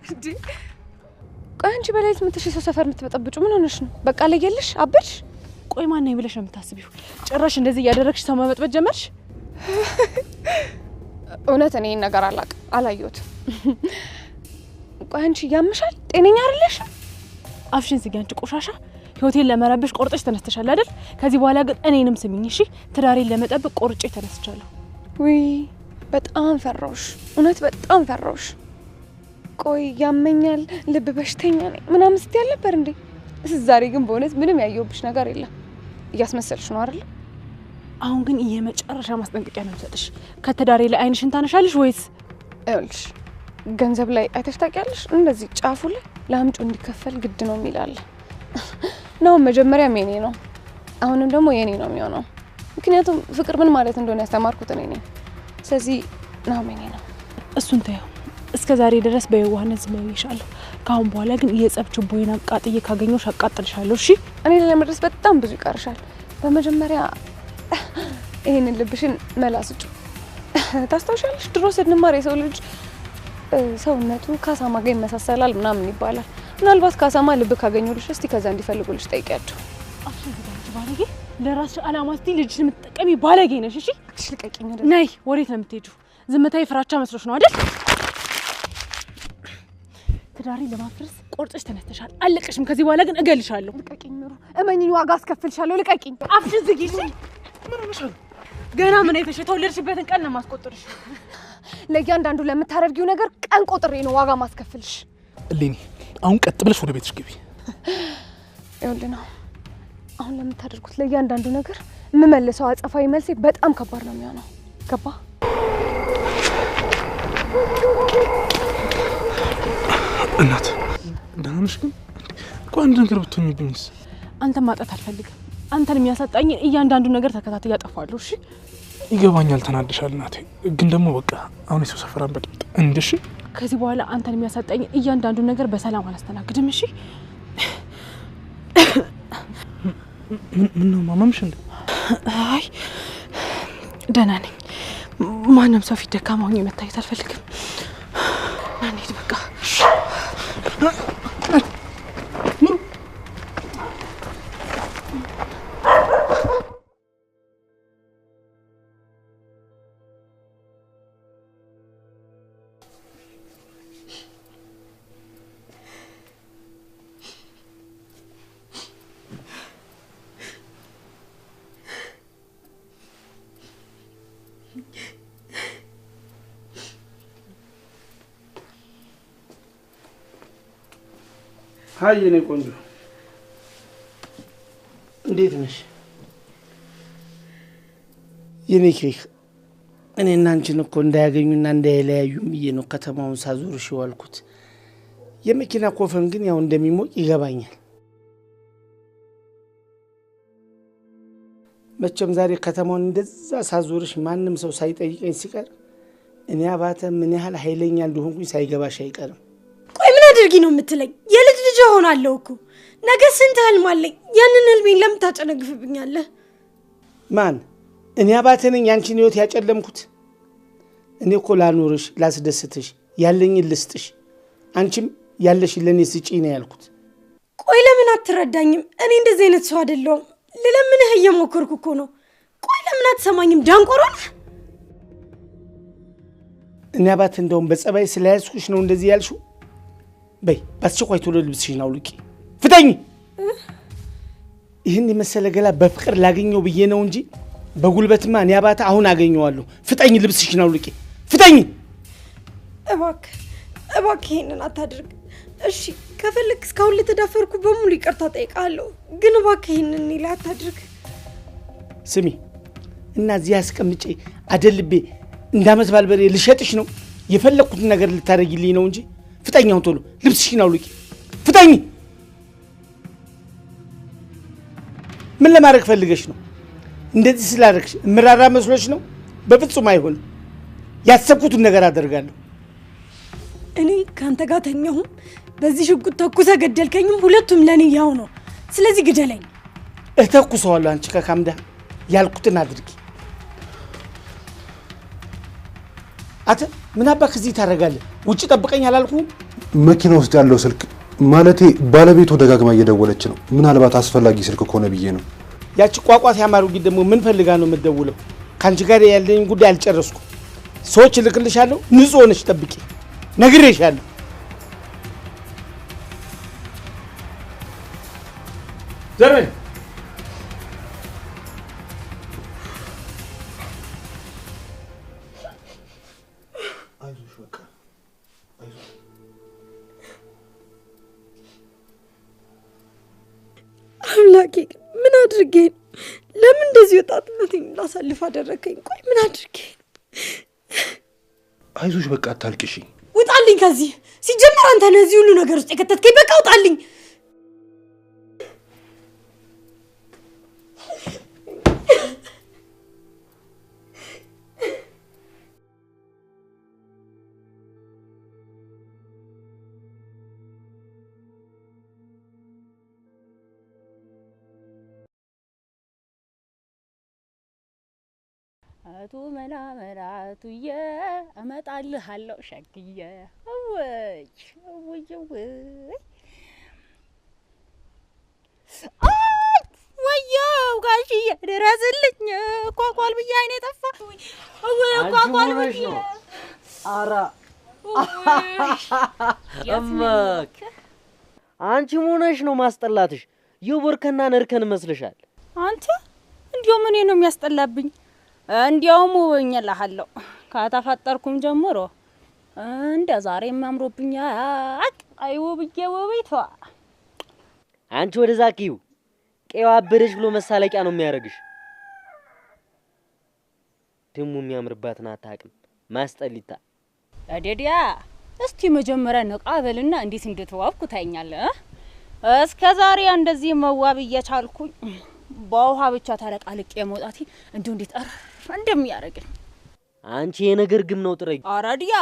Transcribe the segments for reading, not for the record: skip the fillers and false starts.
እንዴ ቆይ አንቺ በሌሊት ምትሽ ሰው ሰፈር ምትበጠብጩ ምን ሆነሽ ነው? በቃ ለየልሽ አበድሽ? ቆይ ማን ነው ብለሽ ነው የምታስቢው? ጭራሽ እንደዚህ ያደረግሽ ሰው መበጥበጥ ጀመርሽ? እውነት እኔ ነገር አላየሁት። ቆይ አንቺ ያምሻል? ጤነኛ አይደለሽ? አፍሽን ዝጊ አንቺ ቆሻሻ። ህይወቴን ለመረበሽ ቆርጠሽ ተነስተሻል አይደል? ከዚህ በኋላ ግን እኔንም ስሚኝ እሺ? ትዳሬን ለመጠበቅ ቆርጬ ተነስቻለሁ። ውይ በጣም ፈራውሽ፣ እውነት በጣም ፈራውሽ። ቆይ ያመኛል፣ ልብ በሽተኛ ነኝ ምናምን ስትያል ነበር እንዴ? ዛሬ ግን በእውነት ምንም ያየሁብሽ ነገር የለም። እያስመሰልሽ ነው አይደል? አሁን ግን የመጨረሻ ማስጠንቀቂያ ነው የምሰጥሽ። ከትዳሬ ላይ አይንሽን ታነሻለሽ ወይስ? ይኸውልሽ ገንዘብ ላይ አይተሽ ታውቂያለሽ? እንደዚህ ጫፉ ላይ ለአምጩ እንዲከፈል ግድ ነው የሚላል ነው። መጀመሪያም የኔ ነው፣ አሁንም ደግሞ የኔ ነው የሚሆነው። ምክንያቱም ፍቅር ምን ማለት እንደሆነ ያስተማርኩት እኔ ነኝ። ስለዚህ ነው የኔ ነው። እሱን ተይው። እስከ ዛሬ ድረስ በየዋህነት ዝም ብዬሻለሁ። ካሁን በኋላ ግን የጸብ ችቦዬን አቃጥዬ ካገኘሁሽ አቃጥልሻለሁ። እሺ? እኔ ለመድረስ በጣም ብዙ ይቀርሻል። በመጀመሪያ ይሄንን ልብሽን መላስጩ። ታስታውሻለሽ? ድሮ ስንማር የሰው ልጅ ሰውነቱ ካሳማ ጋር ይመሳሰላል ምናምን ይባላል። ምናልባት ካሳማ ልብ ካገኙልሽ እስቲ ከዛ እንዲፈልጉልሽ ጠይቂያቸው። አፍሽ ዝጋጅ ባለጌ። ለራስሽ አላማ እስቲ ልጅሽ የምትጠቀሚ ባለጌ ነሽ። እሺ? እሺ ልቀቂኝ። ነይ። ወዴት ነው የምትሄጂው? ዝምታዬ ፍራቻ መስሎሽ ነው አይደል? ትዳሬ ለማፍረስ ቆርጠሽ ተነስተሻል። አለቀሽም። ከዚህ በኋላ ግን እገልሻለሁ። ልቀቂኝ ምሩ፣ እመኚኝ፣ ዋጋ አስከፍልሻለሁ። ልቀቂኝ። አፍሽን ዝጊ። ምን ሆነሻል? ገና ምን አይተሽ የተወለድሽበትን ቀን ነው ማስቆጥርሽ። ለእያንዳንዱ ለምታደርጊው ነገር ቀን ቆጥሬ ነው ዋጋ ማስከፍልሽ። እሌኒ አሁን ቀጥ ብለሽ ወደ ቤትሽ ግቢ። ይኸውልህ ነው አሁን ለምታደርጉት ለእያንዳንዱ ነገር የምመልሰው አጸፋዊ መልሴ በጣም ከባድ ነው የሚሆነው። ገባ? እናት ደህና ነሽ? ግን እኮ አንድ ነገር ብትሆኝብኝስ? አንተን ማጣት አልፈልግም። አንተን የሚያሳጣኝ እያንዳንዱ ነገር ተከታታይ ያጠፋለሁ። እሺ ይገባኛል። ተናደሻል እናቴ። ግን ደግሞ በቃ አሁን የሰው ሰፈራን በጥብጥ እንድሽ። ከዚህ በኋላ አንተን የሚያሳጣኝ እያንዳንዱ ነገር በሰላም አላስተናግድም። እሺ ምን ነው ማማምሽ እንዴ? አይ ደህና ነኝ። ማንም ሰው ፊት ደካማ ሆኜ መታየት አልፈልግም። እንሂድ በቃ። ሃይ የኔ ቆንጆ እንዴት ነሽ? የኔ ኬክ እኔና አንቺን እኮ እንዳያገኙና እንዳይለያዩም ብዬ ነው ከተማውን ሳዞርሽ ዋልኩት። የመኪና ኮፈን ግን ያው እንደሚሞቅ ይገባኛል። መቼም ዛሬ ከተማውን እንደዛ ሳዞርሽ ማንም ሰው ሳይጠይቀኝ ሲቀር እኔ አባተ ምን ያህል ኃይለኛ እንደሆንኩኝ ሳይገባሽ አይቀርም። ቆይ ምን አድርጊ ነው የምትለኝ? የልጅ ልጅ ሆናለሁ እኮ ነገ ስንት ህልም አለኝ። ያንን ህልሜን ለምን ታጨነግፍብኛለህ? ማን? እኔ አባተ ነኝ ያንቺን ህይወት ያጨለምኩት? እኔ እኮ ላኖርሽ፣ ላስደስትሽ፣ ያለኝን ልስጥሽ፣ አንቺም ያለሽ ለኔ ስጪ ነው ያልኩት። ቆይ ለምን አትረዳኝም? እኔ እንደዚህ አይነት ሰው አይደለሁም። ለለምንህ እየሞከርኩ እኮ ነው። ቆይ ለምን አትሰማኝም? ዳንቆሮ ነህ። እኔ አባተ እንደውም በጸባይ ስለያዝኩሽ ነው እንደዚህ ያልሽው። በይ ባስቸኳይ ቶሎ ልብስሽን አውልቂ። ፍጠኝ። ይህን የመሰለ ገላ በፍቅር ላገኘው ብዬ ነው እንጂ በጉልበትማ እኔ አባተ አሁን አገኘዋለሁ። ፍጠኝ፣ ልብስሽን አውልቂ። ፍጠኝ። እባክህ ይሄንን አታድርግ። እሺ ከፈለክ እስካሁን ለተዳፈርኩ በሙሉ ይቅርታ ጠይቃለሁ፣ ግን እባክህ ይሄንን ላይ አታድርግ። ስሚ እና እዚህ አስቀምጬ አደልቤ እንዳመት ባልበሬ ልሸጥሽ ነው? የፈለኩትን ነገር ልታደርጊልኝ ነው እንጂ ፍጠኝ። አሁን ቶሎ ልብስሽን አውልቂ። ፍጠኝ። ምን ለማድረግ ፈልገሽ ነው? እንደዚህ ስላደረግሽ ምራራ መስሎሽ ነው? በፍጹም አይሆንም። ያሰብኩትን ነገር አደርጋለሁ። እኔ ካንተ ጋር ተኛሁም በዚህ ሽጉጥ ተኩሰ ገደልከኝም ሁለቱም ለኔ ያው ነው። ስለዚህ ግደለኝ። እተኩሰዋለሁ። አንቺ ከካምዳ ያልኩትን አድርጊ። አተ ምን አባክ እዚህ ታረጋለህ? ውጪ ጠብቀኝ አላልኩም? መኪና ውስጥ ያለው ስልክ ማለቴ ባለቤቱ ደጋግማ እየደወለች ነው። ምናልባት አስፈላጊ ስልክ ከሆነ ብዬ ነው። ያቺ ቋቋት ያማሩ ግን ደግሞ ምን ፈልጋ ነው የምትደውለው? ካንቺ ጋር ያለኝ ጉዳይ አልጨረስኩም። ሰዎች ልክልሻለሁ፣ ንጹህ ሆነሽ ጠብቂ። ነግሬሻለሁ። ዘርበኝ አምላኬ ምን አድርጌ ለምን እንደዚህ ወጣትነቴን ላሳልፍ አደረከኝ? ቆይ ምን አድርጌ? አይዞሽ በቃ አታልቅሺ። ውጣልኝ ከዚህ። ሲጀመር አንተ ነህ እዚህ ሁሉ ነገር ውስጥ የከተትከኝ። በቃ ውጣልኝ። አቱ መላመራቱዬ እመጣልሃለሁ ሸግዬ ወይ ወየው ጋሽዬ ድረስልኝ ኳኳል ብዬ አይኔ ጠፋ። ኳኳል ብዬ አራ እማክ አንቺ ሆነሽ ነው ማስጠላትሽ። የወርከና ነርከን መስልሻል። አንተ እንዲያው ምን ነው የሚያስጠላብኝ? እንዲያውም ወኛለሃለሁ ከተፈጠርኩም ጀምሮ እንደ ዛሬ ማምሮብኛል። አይ ውብዬ ውብይቷ አንቺ ወደዛ ቂው ቄው አበደሽ ብሎ መሳለቂያ ነው የሚያረግሽ። ደሙ የሚያምርባትን አታውቅም ማስጠሊታ። አዴዲያ እስቲ መጀመሪያ ነቃበልና እንዴት እንደተዋብኩ ታይኛለህ። እስከ ዛሬ እንደዚህ መዋብ እየቻልኩኝ በውሃ ብቻ ታለቃልቄ መውጣቴ እንዴት እንደሚያረግኝ። አንቺ የነገር ግም ነው ጥረጊ። አራዲያ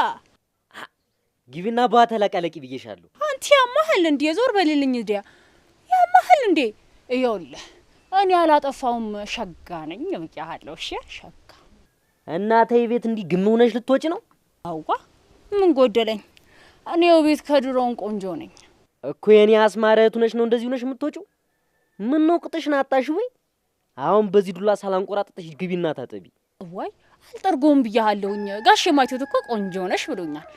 ግቢና ባተላቃለቂ ብዬሻለሁ። አንቺ ያማህል እንዴ? ዞር በልልኝ እንዴ! ያማህል እንዴ? ይኸውልህ እኔ አላጠፋውም ሸጋ ነኝ ብያለሁ። እሺ ሸጋ እናቴ ቤት እንዲህ ግም ሆነሽ ልትወጪ ነው? አዋ ምን ጎደለኝ? እኔው ቤት ከድሮውን ቆንጆ ነኝ እኮ። የኔ አስማረቱ ነሽ ነው እንደዚህ ሆነሽ የምትወጪው? ምን ነው ቅጥሽን አጣሽ ወይ? አሁን በዚህ ዱላ ሳላንቆራጥጥሽ ግቢና ታጠቢ። ወይ አልጠርጎም ብያለሁኝ። ጋሽ ማይቶት እኮ ቆንጆ ነሽ ብሎኛል።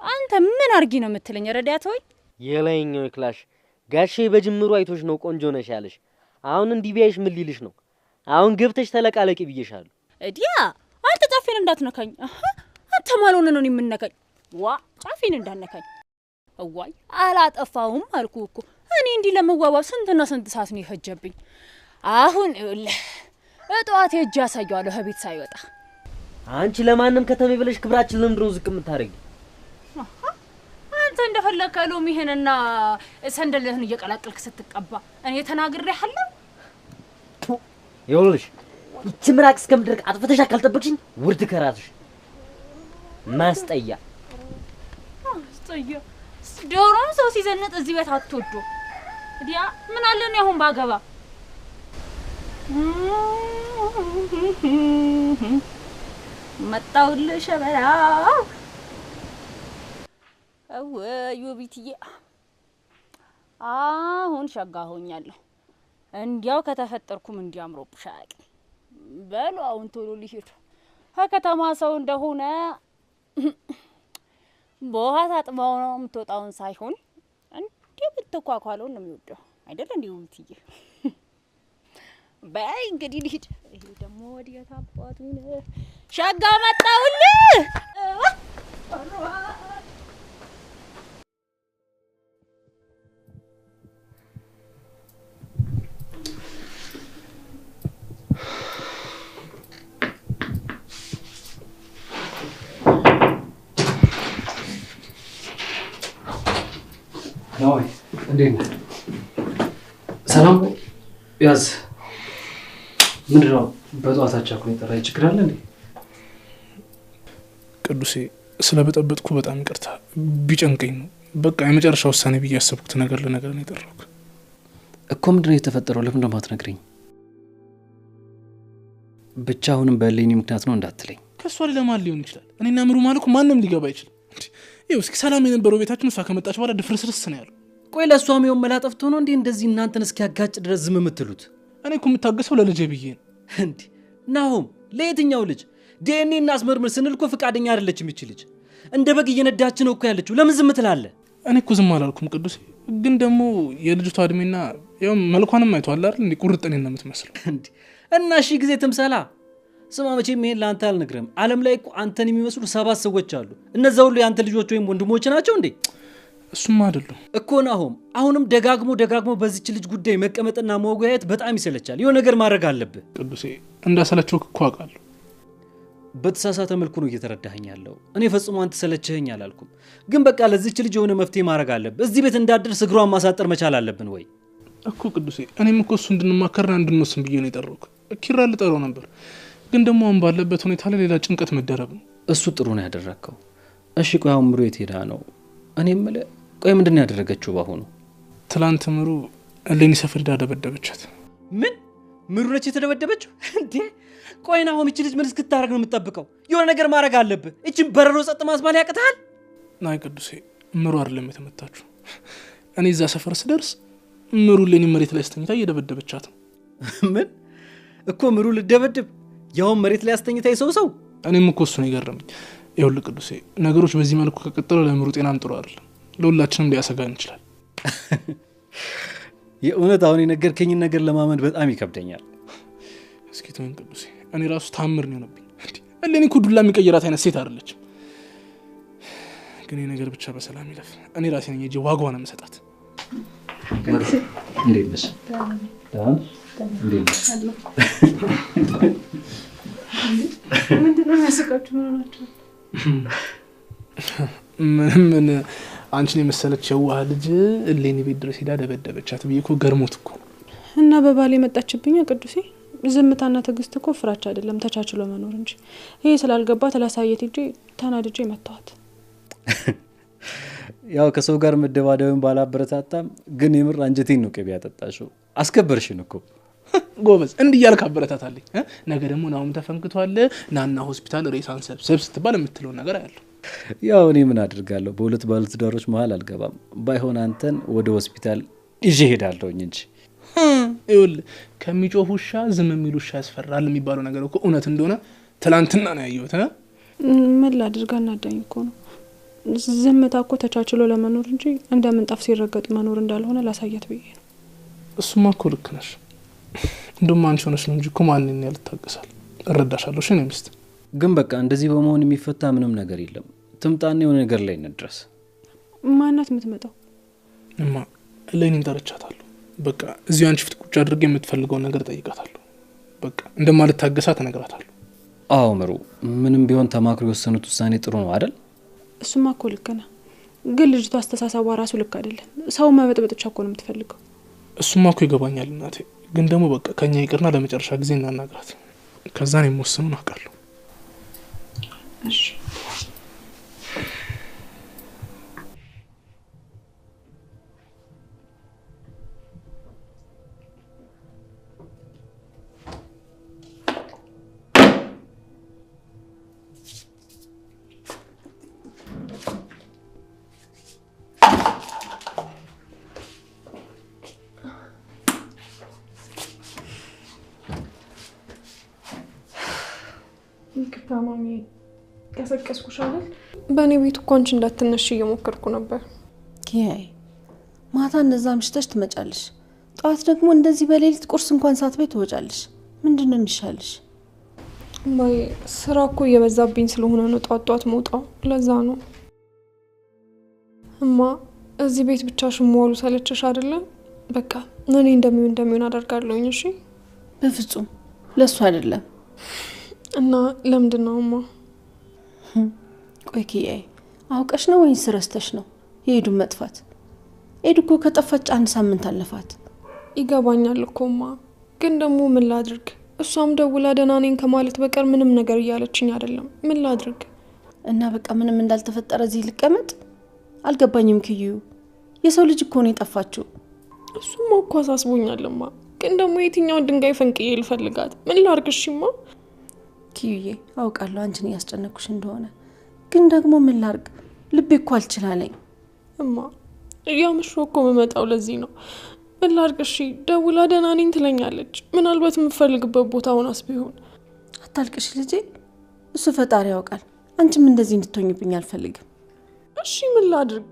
አንተ ምን አርጊ ነው የምትለኝ? ረዳት ወይ የላይኛው ክላሽ ጋሼ በጅምሩ አይቶሽ ነው ቆንጆ ነሽ ያለሽ። አሁን እንዲህ ቢያይሽ ምን ሊልሽ ነው? አሁን ገብተሽ ተለቃለቂ ብዬሻለሁ። እዲያ አንተ ጫፌን እንዳትነካኝ። አንተ ማልሆነ ነው የምነካኝ? ዋ ጫፌን እንዳትነካኝ። እዋይ አላጠፋውም አልኩ እኮ። እኔ እንዲህ ለመዋዋብ ስንትና ስንት ሰዓት ነው የፈጀብኝ። አሁን እጧት ሄጄ አሳየዋለሁ ከቤት ሳይወጣ። አንቺ ለማንም ከተሜ ብለሽ ክብራችን ለምንድን ነው ዝቅ የምታረጊ? አንተ እንደፈለከው ሎሚህንና ሰንደልህን እየቀላቀልክ ስትቀባ እኔ ተናግሬሃለሁ። ይኸውልሽ ይቺ ምራቅ እስከምድርቅ አጥፍተሽ ካልጠበቅሽኝ ውርድ ከራስሽ ማስጠያ። ዶሮም ሰው ሲዘነጥ እዚህ ቤት አትወዶ። እዲያ ምን አለ ነው አሁን ባገባ? መጣውልሽ ሸበላ ወይ ውብትዬ። አሁን ሸጋ ሆኛለሁ። እንዲያው ከተፈጠርኩም እንዲያምሮብሽ አያውቅም። በሉ አሁን ቶሎ ልሂድ። ከከተማ ሰው እንደሆነ በውሃ ታጥባው ነው የምትወጣውን ሳይሆን እንዴ ብትኳኳለው ነው የሚወደው አይደል? እንዴ ውብትዬ በይ እንግዲህ ልሂድ። ይሄ ደግሞ ወዲያት አባቱ ነው። ሸጋ መጣሁልህ። ነዋይ እንዴት ነህ? ሰላም ያዝ። ምንድን ነው በጠዋት አቻኩኝ የጠራኸኝ? ችግር አለ እንዴ? ቅዱሴ ስለበጠበጥኩ በጣም ይቅርታ። ቢጨንቀኝ ነው በቃ የመጨረሻ ውሳኔ ብዬ ያሰብኩት ነገር ለነገር ነው የጠራሁት እኮ። ምንድን ነው የተፈጠረው? ለምን ደግሞ አትነግረኝ? ብቻ አሁንም በሌኒ ምክንያት ነው እንዳትለኝ። ከሷ ሌላ ማን ሊሆን ይችላል? እኔና ምሩ ማለት እኮ ማንም ሊገባ አይችልም። ይኸው እስኪ ሰላም የነበረው ቤታችን እሷ ከመጣች በኋላ ድፍርስርስ ነው ያለው። ቆይ ለእሷም ይሆን መላ ጠፍቶ ነው እንዴ እንደዚህ እናንተን እስኪያጋጭ ድረስ ዝም የምትሉት? እኔ እኮ የምታገሰው ለልጄ ብዬ ነው። እንዴ ናሆም ለየትኛው ልጅ ዲኤንኤ እናስመርምር ስንል እኮ ፈቃደኛ አይደለችም ይቺ ልጅ። እንደ በግ እየነዳች ነው እኮ ያለችው። ለምን ዝም ትላለህ? እኔ እኮ ዝም አላልኩም ቅዱሴ። ግን ደግሞ የልጅቷ እድሜና ያው መልኳንም አይቷል አይደል? እንዴ ቁርጥ እኔን ነው የምትመስለው። እንዴ እና እሺ ጊዜ ትምሰላ። ስማ መቼም ይሄን ለአንተ አልነግርም። ዓለም ላይ እኮ አንተን የሚመስሉ 7 ሰዎች አሉ። እነዛ ሁሉ የአንተ ልጆች ወይም ወንድሞች ናቸው እንዴ? እሱም አይደለም እኮ ናሆም። አሁንም ደጋግሞ በዚች ልጅ ጉዳይ መቀመጥና መወያየት በጣም ይሰለቻል። የሆነ ነገር ማድረግ አለብህ ቅዱሴ። እንዳሰለቸው እኮ አውቃለሁ። በተሳሳተ መልኩ ነው እየተረዳኸኝ ያለው። እኔ ፈጽሞ አንተ ሰለችኸኝ አላልኩም። ግን በቃ ለዚች ልጅ የሆነ መፍትሄ ማድረግ አለብህ። እዚህ ቤት እንዳደርስ እግሯን ማሳጠር መቻል አለብን ወይ እኮ ቅዱሴ። እኔም እኮ እሱ እንድንማከርና እንድንወስን ብዬ ነው የጠራሁት። ኪራ ልጠራው ነበር፣ ግን ደግሞ አሁን ባለበት ሁኔታ ላይ ሌላ ጭንቀት መደረብ ነው። እሱ ጥሩ ነው ያደረግከው። እሺ ቆይ አሁን ምሩ የት ሄዳ ነው? እኔ የምልህ ቆይ ምንድን ነው ያደረገችው ባሁኑ? ትላንት ምሩ እሌኒ ሰፈር ሄዳ ደበደበቻት። ምን ምሩ ነች የተደበደበችው እንዴ? ቆይ ናሆም እቺ ልጅ ምን እስክታረግ ነው የምትጠብቀው? የሆነ ነገር ማድረግ አለብህ። እቺን በረሮ ጸጥ ማስባል ያቅታል? ናይ ቅዱሴ፣ ምሩ አይደለም የተመታችሁ። እኔ እዛ ሰፈር ስደርስ ምሩ እሌኒ መሬት ላይ አስተኝታ እየደበደበቻት ነው። ምን እኮ ምሩ ልደበድብ? ያውም መሬት ላይ አስተኝታ ሰው? እኔም እኮ እሱ ነው የገረመኝ። ይኸውልህ ቅዱሴ፣ ነገሮች በዚህ መልኩ ከቀጠሉ ለምሩ ጤናም ጥሩ አይደለም፣ ለሁላችንም ሊያሰጋን ይችላል። የእውነት አሁን የነገርከኝን ነገር ለማመን በጣም ይከብደኛል። እስኪ ተወኝ ቅዱሴ፣ እኔ ራሱ ታምር ነው የሆነብኝ። እሌኒ እኮ ዱላ የሚቀይራት አይነት ሴት አይደለችም። ግን ነገር ብቻ በሰላም ይለፍ። እኔ ራሴ ነኝ እንጂ ዋጋዋን የምሰጣት። እንዴት ነሽ? ምንድነው የሚያስቃችሁ? ምን ሆናችሁ? ምን አንቺን የመሰለች የዋህ ልጅ እሌኒ ቤት ድረስ ሄዳ ደበደበቻት ብዬ እኮ ገርሞት እኮ እና በባሌ መጣችብኝ ቅዱሴ። ዝምታና ትዕግስት እኮ ፍራቻ አይደለም፣ ተቻችሎ መኖር እንጂ። ይሄ ስላልገባት ላሳየት እንጂ ተናድጄ መጣኋት። ያው ከሰው ጋር መደባደብን ባላበረታታም ግን የምር አንጀቴን ነው ቅቤ ያጠጣሽው። አስከበርሽን እኮ ጎበዝ። እንዲህ ያልክ አበረታታለኝ። ነገ ደግሞ ናሁም ተፈንክቷል ናና ሆስፒታል ሬሳን ሰብስብ ስትባል የምትለው ነገር አያለሁ። ያው እኔ ምን አድርጋለሁ? በሁለት ባለትዳሮች መሀል አልገባም። ባይሆን አንተን ወደ ሆስፒታል ይዤ ሄዳለሁኝ እንጂ። ይኸውልህ ከሚጮህ ውሻ ዝም የሚል ውሻ ያስፈራል የሚባለው ነገር እኮ እውነት እንደሆነ ትላንትና ነው ያየሁት። ምን ላድርግ? አናዳኝ እኮ ነው። ዝምታ እኮ ተቻችሎ ለመኖር እንጂ እንደ ምንጣፍ ሲረገጥ መኖር እንዳልሆነ ላሳያት ብዬ ነው። እሱማ እኮ ልክ ነሽ። እንደውም አንቺ ሆነሽ ነው እንጂ እኮ ማንን ያልታገሳል። እረዳሻለሁ። እሺ ነው ሚስት። ግን በቃ እንደዚህ በመሆን የሚፈታ ምንም ነገር የለም። ትምጣና የሆነ ነገር ላይ እንድረስ። ማናት የምትመጣው? እማ እሌኒን ጠርቻታለሁ። በቃ እዚሁ አንቺ ፊት ቁጭ አድርጌ የምትፈልገውን ነገር ጠይቃታለሁ። በቃ እንደማልታገሳት እነግራታለሁ። አዎ ምሩ፣ ምንም ቢሆን ተማክሮ የወሰኑት ውሳኔ ጥሩ ነው አይደል? እሱማ እኮ ልክ ነህ። ግን ልጅቷ አስተሳሰቧ ራሱ ልክ አይደለም። ሰው መበጥበጥ ብቻ እኮ ነው የምትፈልገው። እሱማ እኮ ይገባኛል እናቴ። ግን ደግሞ በቃ ከኛ ይቅርና ለመጨረሻ ጊዜ እናናግራት። ከዛ ነው የምወስነውን አውቃለሁ። እሺ ታማሚ ቀሰቀስኩሽ አይደል? በእኔ ቤት እኮ አንቺ እንዳትነሽ እየሞከርኩ ነበር። ኪያይ ማታ እንደዛ ምሽተሽ ትመጫለሽ፣ ጠዋት ደግሞ እንደዚህ በሌሊት ቁርስ እንኳን ሳትበይ ትወጫለሽ። ምንድን ነው የሚሻልሽ? ማይ ስራ እኮ እየበዛብኝ ስለሆነ ነው ጧት መውጣው። ለዛ ነው እማ። እዚህ ቤት ብቻሽን መዋሉ ሰለችሽ አይደለም? በቃ እኔ እንደሚሆን አደርጋለሁኝ። እሺ በፍጹም ለሱ አይደለም። እና ለምንድን ነው እማ? ቆይ ኪያይ አውቀሽ ነው ወይስ ረስተሽ ነው የሄዱን መጥፋት? ኤዱ እኮ ከጠፋች 1 ሳምንት አለፋት። ይገባኛል እኮ እማ፣ ግን ደግሞ ምን ላድርግ? እሷም ደውላ ደህና ነኝ ከማለት በቀር ምንም ነገር እያለችኝ አይደለም። ምን ላድርግ? እና በቃ ምንም እንዳልተፈጠረ እዚህ ልቀመጥ? አልገባኝም ኪዩ። የሰው ልጅ እኮ ነው የጠፋችው። እሱማ እኮ አሳስቦኛልማ፣ ግን ደግሞ የትኛውን ድንጋይ ፈንቅዬ ልፈልጋት? ምን ላድርግ? እሺማ ኪዩዬ አውቃለሁ አንቺን እያስጨነኩሽ እንደሆነ፣ ግን ደግሞ ምን ላድርግ? ልቤ እኮ አልችላለኝ። እማ እያመሸሁ እኮ የምመጣው ለዚህ ነው። ምን ላድርግ? እሺ ደውላ ደህና ነኝ ትለኛለች። ምናልባት የምፈልግበት ቦታ ሆናስ ቢሆን። አታልቅሽ ልጄ፣ እሱ ፈጣሪ ያውቃል። አንቺም እንደዚህ እንድትሆኝብኝ አልፈልግም። እሺ ምን ላድርግ?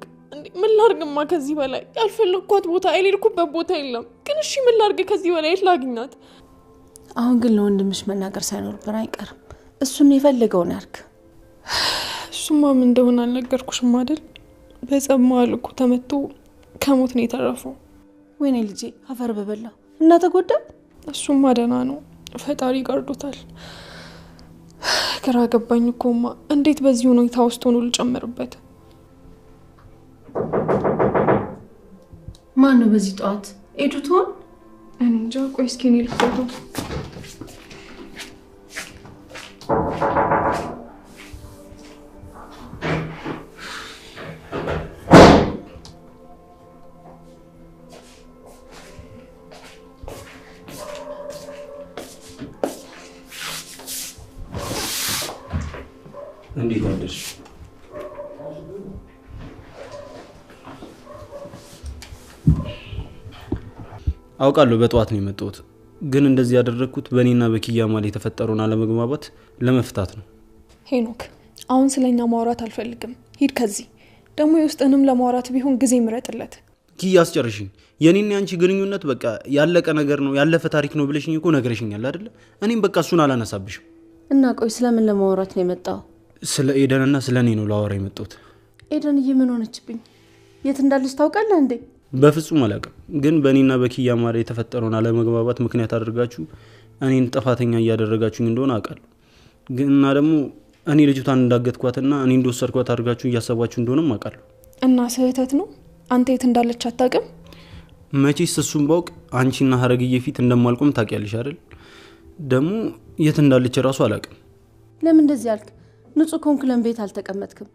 ምን ላድርግማ? ከዚህ በላይ ያልፈለግኳት ቦታ የሌልኩበት ቦታ የለም። ግን እሺ ምን ላድርግ? ከዚህ በላይ የት ላግኛት? አሁን ግን ለወንድምሽ መናገር ሳይኖርብን አይቀርም። እሱን የፈለገውን ያርግ። እሱማ ምን እንደሆነ አልነገርኩሽም አይደል? በጸብ መሀል እኮ ተመቶ ከሞት ነው የተረፈው። ወይኔ ልጄ አፈር በበላው እና ተጎዳ። እሱማ ደህና ነው፣ ፈጣሪ ጋርዶታል። ግራ ገባኝ እኮማ። እንዴት በዚህ ሁኔታ ውስጥ ሆኖ ልጨምርበት? ማን ነው በዚህ ጠዋት? ኤዱ ትሆን? እኔ እንጃ። ቆይ እስኪ እኔ ልክፈተው። እንዴት አደርሽ? አውቃለሁ በጠዋት ነው የመጣሁት፣ ግን እንደዚህ ያደረኩት በእኔና በኪያ ማለት የተፈጠረውን አለመግባባት ለመፍታት ነው። ሄኖክ አሁን ስለኛ ማውራት አልፈልግም። ሂድ ከዚህ። ደግሞ የውስጥንም ለማውራት ቢሆን ጊዜ ምረጥለት። ኪያ አስጨርሽኝ። የኔና ያንቺ ግንኙነት በቃ ያለቀ ነገር ነው፣ ያለፈ ታሪክ ነው ብለሽኝ እኮ ነግረሽኛል አይደለ? እኔም በቃ እሱን አላነሳብሽም። እና ቆይ ስለምን ለማውራት ነው የመጣው? ስለ ኤደንና ስለ እኔ ነው ላወራ የመጣሁት። ኤደን ምን ሆነችብኝ? የት እንዳለች ታውቃለህ እንዴ? በፍጹም አላውቅም፣ ግን በእኔና በኪያ ማለት የተፈጠረውን አለመግባባት ምክንያት አድርጋችሁ እኔን ጥፋተኛ እያደረጋችሁኝ እንደሆነ አውቃለሁ። ግንና ደግሞ እኔ ልጅቷን እንዳገትኳትና እኔ እንደወሰድኳት አድርጋችሁ እያሰባችሁ እንደሆነም አውቃለሁ። እና ስህተት ነው? አንተ የት እንዳለች አታውቅም? መቼስ እሱን ባውቅ አንቺና ሀረግዬ ፊት እንደማልቆም ታውቂያለሽ አይደል? ደግሞ የት እንዳለች ራሱ አላውቅም። ለምን እንደዚህ አልክ? ንጹህ ኮንክ ለምን ቤት አልተቀመጥክም?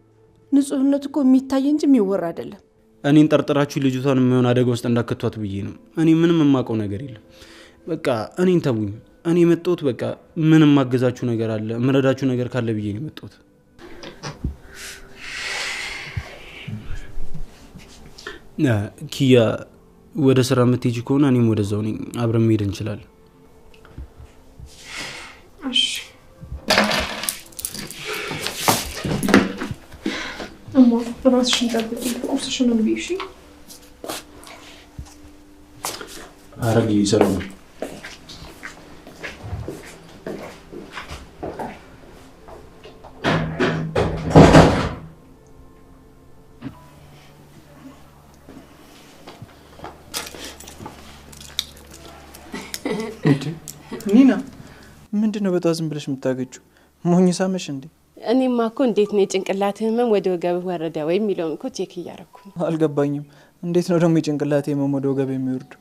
ንጹህነት እኮ የሚታይ እንጂ የሚወራ አይደለም። እኔን ጠርጥራችሁ ልጅቷን የሚሆን አደጋ ውስጥ እንዳከቷት ብዬ ነው። እኔ ምንም የማውቀው ነገር የለም። በቃ እኔን ተውኝ። እኔ የመጣሁት በቃ ምንም ማገዛችሁ ነገር አለ ምረዳችሁ ነገር ካለ ብዬ ነው የመጣሁት። ኪያ ወደ ስራ የምትሄጂ ከሆነ እኔም ወደዛው ነኝ፣ አብረን መሄድ እንችላለን። እሺ እማ ራስሽን ጠብቂ፣ ቁርስሽን ብይ። እሺ ሀረግዬ ሰላም። ኒና ምንድነው በጣም ዝም ብለሽ የምታገጪው? ሞኝ ሳመሽ እንዴ? እኔማ እኮ እንዴት ነው የጭንቅላት ህመም ወደ ወገብህ ወረደ ወይ የሚለውን እኮ ቼክ እያደረኩ ነው። አልገባኝም። እንዴት ነው ደግሞ የጭንቅላት ህመም ወደ ወገብ የሚወርድ?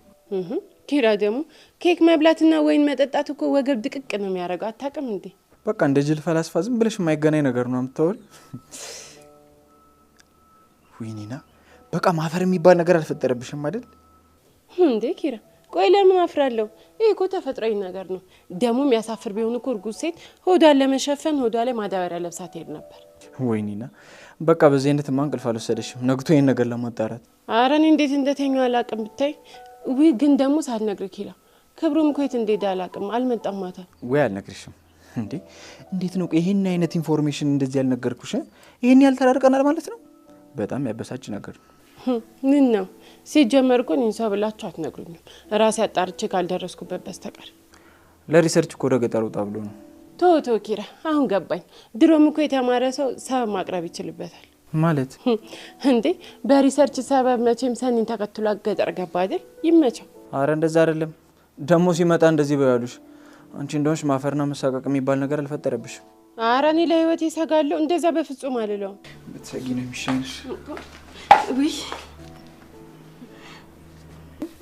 ኪራ ደግሞ ኬክ መብላትና ወይን መጠጣት እኮ ወገብ ድቅቅ ነው የሚያደርገው። አታውቅም እንዴ? በቃ እንደ ጅል ፈላስፋ ዝም ብለሽ የማይገናኝ ነገር ነው የምታወሪ። ወይ ኒና በቃ ማፈር የሚባል ነገር አልፈጠረብሽም አይደል እንዴ? ኪራ ቆይ ለምን አፍራለሁ? ይሄ እኮ ተፈጥሯዊ ነገር ነው። ደግሞ የሚያሳፍር ቢሆን እኮ እርጉዝ ሴት ሆዷን ለመሸፈን ሆዷ ላይ ማዳበሪያ ለብሳ ትሄድ ነበር። ወይ ኒና በቃ በዚህ አይነትማ እንቅልፍ አልወሰደሽም ነግቶ ይሄን ነገር ለማጣራት። ኧረ እኔ እንዴት እንደተኛው አላውቅም ብታይ። ወይ ግን ደግሞ ሳልነግርህ ኪራ ክብሩም እኮ የት እንደሄደ አላውቅም። አልመጣም ማታ። ወይ አልነግርሽም እንዴ? እንዴት ነው ይሄን አይነት ኢንፎርሜሽን እንደዚህ ያልነገርኩሽ? ይሄን ያልተራርቀናል ማለት ነው? በጣም ያበሳጭ ነገር ነው። ምን ነው ሲጀመር እኮ እኔን ሰው ብላችሁ አትነግሩኝም፣ ራሴ አጣርቼ ካልደረስኩበት በስተቀር። ለሪሰርች እኮ ወደ ገጠር ወጣ ብሎ ነው። ቶ ኪራ አሁን ገባኝ። ድሮም እኮ የተማረ ሰው ሰበብ ማቅረብ ይችልበታል ማለት እንዴ? በሪሰርች ሰበብ መቼም ሰኒን ተከትሎ ገጠር ገባ አይደል? ይመቸው። አረ እንደዛ አይደለም ደግሞ ሲመጣ እንደዚህ በያሉሽ። አንቺ እንደሆንሽ ማፈርና መሳቀቅ የሚባል ነገር አልፈጠረብሽም። አረ እኔ ለህይወቴ እሰጋለሁ። እንደዛ በፍጹም አልለውም። ብትሰጊ ነው የሚሻልሽ። ወይ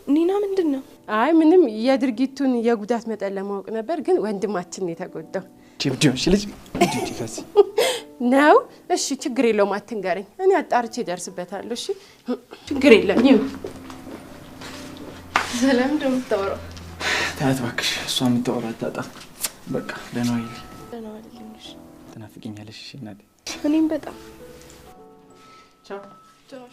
ኒና ምንድን ነው? አይ ምንም፣ የድርጊቱን የጉዳት መጠን ለማወቅ ነበር። ግን ወንድማችን ነው የተጎዳው። ጅብጅብ ልጅ ጅብጅካሲ ነው። እሺ ችግር የለውም፣ አትንገረኝ፣ እኔ አጣርቼ ደርስበታለሁ። እሺ ችግር የለም። ይሁን። ሰላም እንደምታወራው ታያት እባክሽ። እሷ የምታወራው አታጣም። በቃ ደህና ዋይልኝ። ደህና ዋይልኝ። ትናፍቂኛለሽ። እሺ እናቴ። እኔም በጣም ቻው ቻው።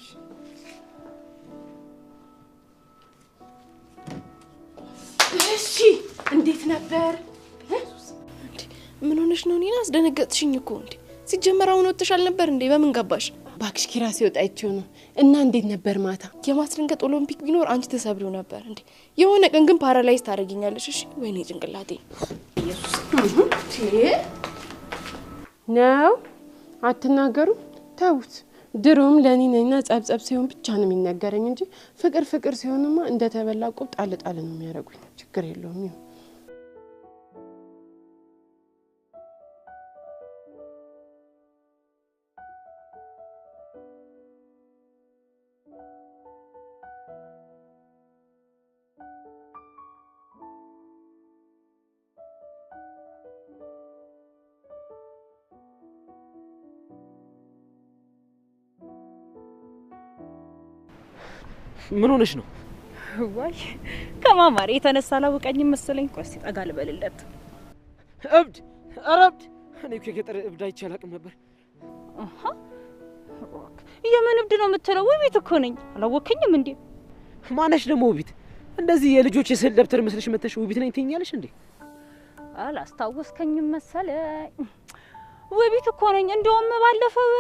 እሺ እንዴት ነበር? ምን ሆነሽ ነው? እኔን አስደነገጥሽኝ እኮ እንዴ። ሲጀመር አሁን ወጥተሻል ነበር እንዴ? በምን ገባሽ? ባክሽ ኪራ ሲወጣ አይቼው ነው። እና እንዴት ነበር ማታ? የማስደንገጥ ኦሎምፒክ ቢኖር አንቺ ተሰብሪው ነበር እንዴ። የሆነ ቀን ግን ፓራላይዝ ታደርጊኛለሽ። እሺ ወይኔ ጭንቅላቴ ኢየሱስ ነው። አትናገሩ ተውት። ድሮም ለኔ ነኝና ጸብጸብ ሲሆን ብቻ ነው የሚነገረኝ እንጂ ፍቅር ፍቅር ሲሆንማ እንደተበላ ቆብ ጣል ጣል ነው የሚያደርጉኝ። ችግር የለውም ይሁን። ምን ሆነሽ ነው? ወይ ከማማሪ የተነሳ አላወቀኝም መሰለኝ። ቆይ እስቲ ጠጋ ልበልለት። እብድ! ኧረ እብድ! እኔ እኮ የገጠር እብድ አይቼ አላውቅም ነበር። አሃ የምን እብድ ነው የምትለው? ውቢት እኮ ነኝ። አላወቀኝም እንዴ? ማነሽ ደግሞ ውቢት? እንደዚህ የልጆች የስዕል ደብተር መስለሽ መተሽ ውቢት ነኝ ትይኛለሽ እንዴ? አላስታወስከኝም መሰለኝ። ውቢት እኮ ነኝ። እንደውም ባለፈው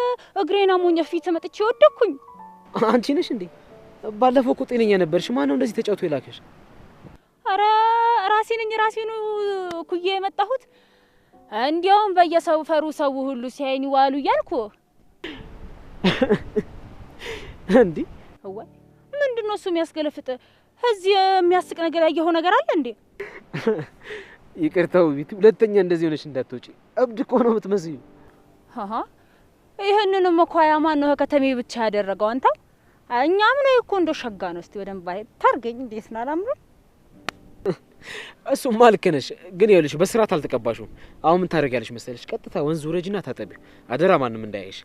እግሬና ሞኝ ፊት መጥቼ ወደኩኝ። አንቺ ነሽ እንዴ? ባለፈው እኮ ጤነኛ ነበርሽ። ማን ነው እንደዚህ ተጫውቶ የላከሽ? አረ ራሴ ነኝ። ራሴ ነው ኩዬ የመጣሁት። እንዲያውም በየሰው ፈሩ ሰው ሁሉ ሲያይኝ ዋሉ እያልኩ እንዴ። ወይ ምንድነው እሱ የሚያስገለፍጥ? እዚህ የሚያስቅ ነገር ያየኸው ነገር አለ እንዴ? ይቅርታው ቢት ሁለተኛ እንደዚህ ሆነሽ እንዳትወጪ። እብድ እኮ ነው የምትመስዩ። አሃ ይሄንንም እኮ ያማን ነው ከተሜ ብቻ ያደረገው አንተ። እኛም ነው እኮ እንደ ሸጋ ነው። እስቲ ወደም ባይ ታርገኝ። እንዴት ነው አላምሩ? እሱማ ልክ ነሽ፣ ግን ይኸውልሽ በስርዓት አልተቀባሽውም። አሁን ምን ታደርጊያለሽ መሰለሽ? ቀጥታ ወንዝ ውረጅና ታጠቢው። አደራ ማንም እንዳያይሽ።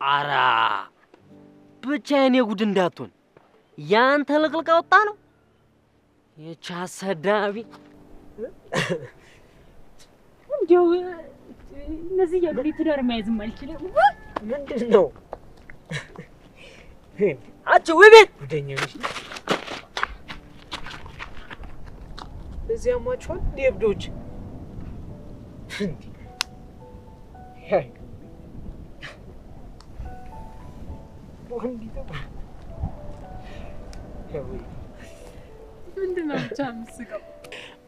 አራ ብቻ የኔ ጉድ እንዳትሆን ያንተ ልቅልቃ ወጣ ነው የቻሰዳቢ እንዴው እነዚህ ያገሪ ትዳር ማይዝም አልችልም። ምንድነው አጭ ውቤት ጉደኛሽ እዚያ ማቹን ዲብዶች ሄይ ወንዲቶ ምንድነው ብቻ ምስቀው?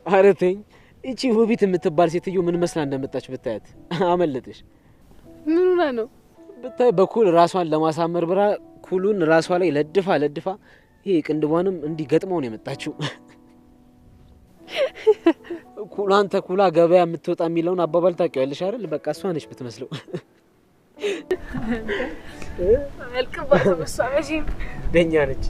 ኧረ ተኝ። እቺ ውቢት የምትባል ሴትዮ ምን መስላ እንደመጣች ብታያት አመለጥሽ። ምን ሆነ ነው? ብታይ በኩል ራሷን ለማሳመር ብራ ኩሉን ራሷ ላይ ለድፋ ይሄ ቅንድቧንም እንዲገጥመው ነው የመጣችው። ኩላን ተኩላ ገበያ የምትወጣ የሚለውን አባባል ታውቂያለሽ አይደል? በቃ እሷ ነች ብትመስለው። አልቀባው እሷ መቼም ደኛ ነች።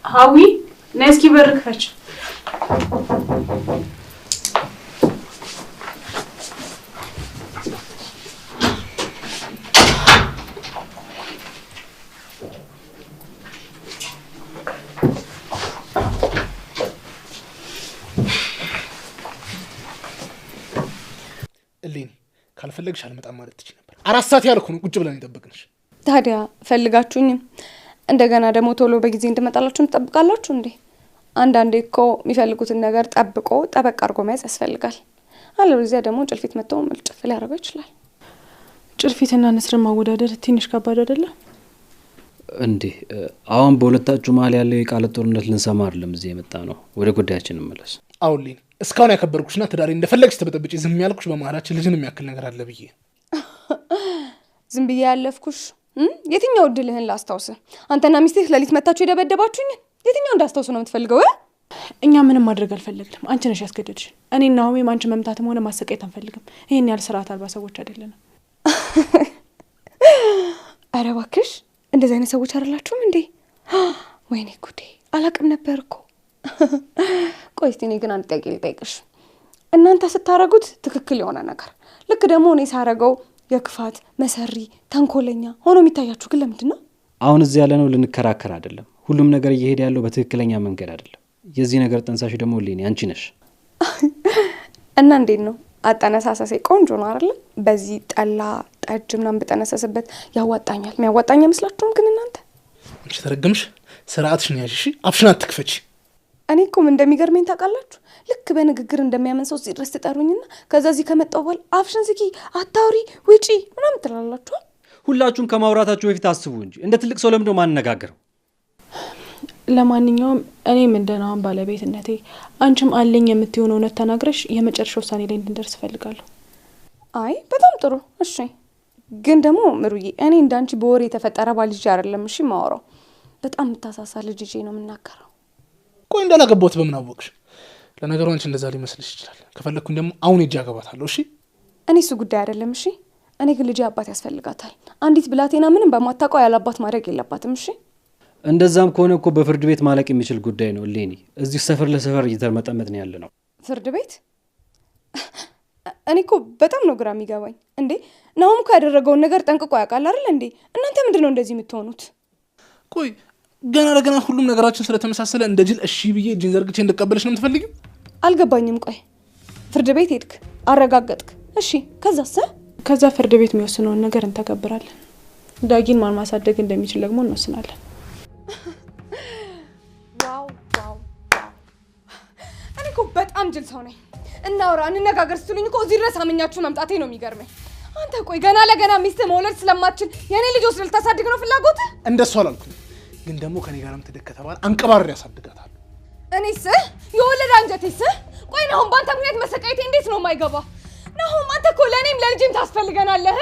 ሀዊ ነይ እስኪ በር ክፈች። እሌኒ ካልፈለግሽ አልመጣም ማለት ትችይ ነበር። 4 ሰዓት ያልኩ ነው ቁጭ ብለን የጠበቅንሽ። ታዲያ ፈልጋችሁኝም እንደገና ደግሞ ቶሎ በጊዜ እንድመጣላችሁ እንጠብቃላችሁ እንዴ? አንዳንዴ እኮ የሚፈልጉትን ነገር ጠብቆ ጠበቅ አድርጎ መያዝ ያስፈልጋል። አለበለዚያ ደግሞ ጭልፊት መጥቶ መልጭፍ ሊያደርገው ይችላል። ጭልፊትና ንስር ማወዳደር ትንሽ ከባድ አይደለም እንዴ? አሁን በሁለታችሁ መሀል ያለው የቃል ጦርነት ልንሰማ አይደለም እዚህ የመጣ ነው። ወደ ጉዳያችን እንመለስ። አሁን እሌኒ እስካሁን ያከበርኩሽና ትዳሬ እንደፈለግሽ ተበጠብጪ ዝም ያልኩሽ በመሀላችን ልጅን የሚያክል ነገር አለ ብዬ ዝም ብዬ ያለፍኩሽ። የትኛው እድልህን ላስታውስ? አንተና ሚስትህ ለሊት መታችሁ የደበደባችሁኝ የትኛው እንዳስታውሱ ነው የምትፈልገው? እኛ ምንም ማድረግ አልፈለግንም። አንቺ ነሽ ያስገደድሽ። እኔና ሆሜም አንቺ መምታትም ሆነ ማሰቃየት አንፈልግም። ይሄን ያህል ስርዓት አልባ ሰዎች አይደለንም። ኧረ እባክሽ እንደዚህ አይነት ሰዎች አይደላችሁም እንዴ? ወይኔ ጉዴ አላቅም ነበር እኮ። ቆይ እስቲ እኔ ግን አንድ ጥያቄ ልጠይቅሽ። እናንተ ስታረጉት ትክክል የሆነ ነገር ልክ ደግሞ እኔ ሳረገው የክፋት መሰሪ ተንኮለኛ ሆኖ የሚታያችሁ ግን ለምንድን ነው? አሁን እዚህ ያለነው ልንከራከር አይደለም። ሁሉም ነገር እየሄደ ያለው በትክክለኛ መንገድ አይደለም። የዚህ ነገር ጠንሳሽ ደግሞ ሌኒ አንቺ ነሽ። እና እንዴት ነው አጠነሳሳሴ? ቆንጆ ነው አይደል? በዚህ ጠላ ጠጅ ምናምን ብጠነሰስበት ያዋጣኛል። የሚያዋጣኝ መስላችሁም? ግን እናንተ አንቺ ተረገምሽ። ስርዓትሽን ያዥ። እሺ አፍሽን አትክፈቺ። እኔ እኮ ምን እንደሚገርመኝ ታውቃላችሁ? ልክ በንግግር እንደሚያመን ሰው እዚህ ድረስ ትጠሩኝና ከዛ እዚህ ከመጣሁ በኋላ አፍሽን ዝጊ፣ አታውሪ፣ ውጪ ምናምን ትላላችሁ። ሁላችሁም ከማውራታችሁ በፊት አስቡ እንጂ እንደ ትልቅ ሰው ለምንድነው ማንነጋገረው? ለማንኛውም እኔም እንደናውን ባለቤትነቴ አንቺም አለኝ የምትሆነ እውነት ተናግረሽ የመጨረሻ ውሳኔ ላይ እንድንደርስ እፈልጋለሁ። አይ በጣም ጥሩ እሺ። ግን ደግሞ ምሩዬ እኔ እንዳንቺ በወሬ የተፈጠረ ባልጅ አይደለም እሺ ማወራው። በጣም የምታሳሳ ልጅ ነው የምናከረው። ቆይ እንዳላገባሁት በምን አወቅሽ? ለነገሩ አንቺ እንደዛ ሊመስልሽ ይችላል። ከፈለኩኝ ደግሞ አሁን ሄጄ አገባታለሁ። እሺ እኔ እሱ ጉዳይ አይደለም እሺ። እኔ ግን ልጅ አባት ያስፈልጋታል። አንዲት ብላቴና ምንም በማታውቀው ያላባት ማድረግ የለባትም እሺ። እንደዛም ከሆነ እኮ በፍርድ ቤት ማለቅ የሚችል ጉዳይ ነው ሌኒ። እዚህ ሰፈር ለሰፈር እየተርመጠመጥ ነው ያለ ነው። ፍርድ ቤት? እኔ እኮ በጣም ነው ግራ የሚገባኝ። እንዴ ናሁም እኮ ያደረገውን ነገር ጠንቅቆ ያውቃል አይደል እንዴ? እናንተ ምንድነው እንደዚህ የምትሆኑት? ቆይ ገና ለገና ሁሉም ነገራችን ስለተመሳሰለ እንደ ጅል እሺ ብዬ እጅን ዘርግቼ እንድቀበልሽ ነው የምትፈልጊው? አልገባኝም። ቆይ ፍርድ ቤት ሄድክ፣ አረጋገጥክ፣ እሺ ከዛስ? ከዛ ፍርድ ቤት የሚወስነውን ነገር እንተገብራለን። ዳጊን ማን ማሳደግ እንደሚችል ደግሞ እንወስናለን። ዋው ዋው ዋው! እኔ እኮ በጣም ጅል ሰው ነኝ። እናውራ እንነጋገር ስትሉኝ እኮ እዚህ ድረስ አመኛችሁ መምጣቴ ነው የሚገርመኝ። አንተ ቆይ ገና ለገና ሚስት መውለድ ስለማትችል የኔ ልጅ ወስደህ ልታሳድግ ነው ፍላጎት? እንደሱ አላልኩም። ግን ደግሞ ከኔ ጋርም ተደከተባል አንቀባር ያሳድጋታል። እኔስ የወለደ አንጀቴስ? ቆይ ናሁን ባንተ ምክንያት መሰቃየቴ እንዴት ነው የማይገባ? ናሁን አንተ እኮ ለኔም ለልጅም ታስፈልገናለህ።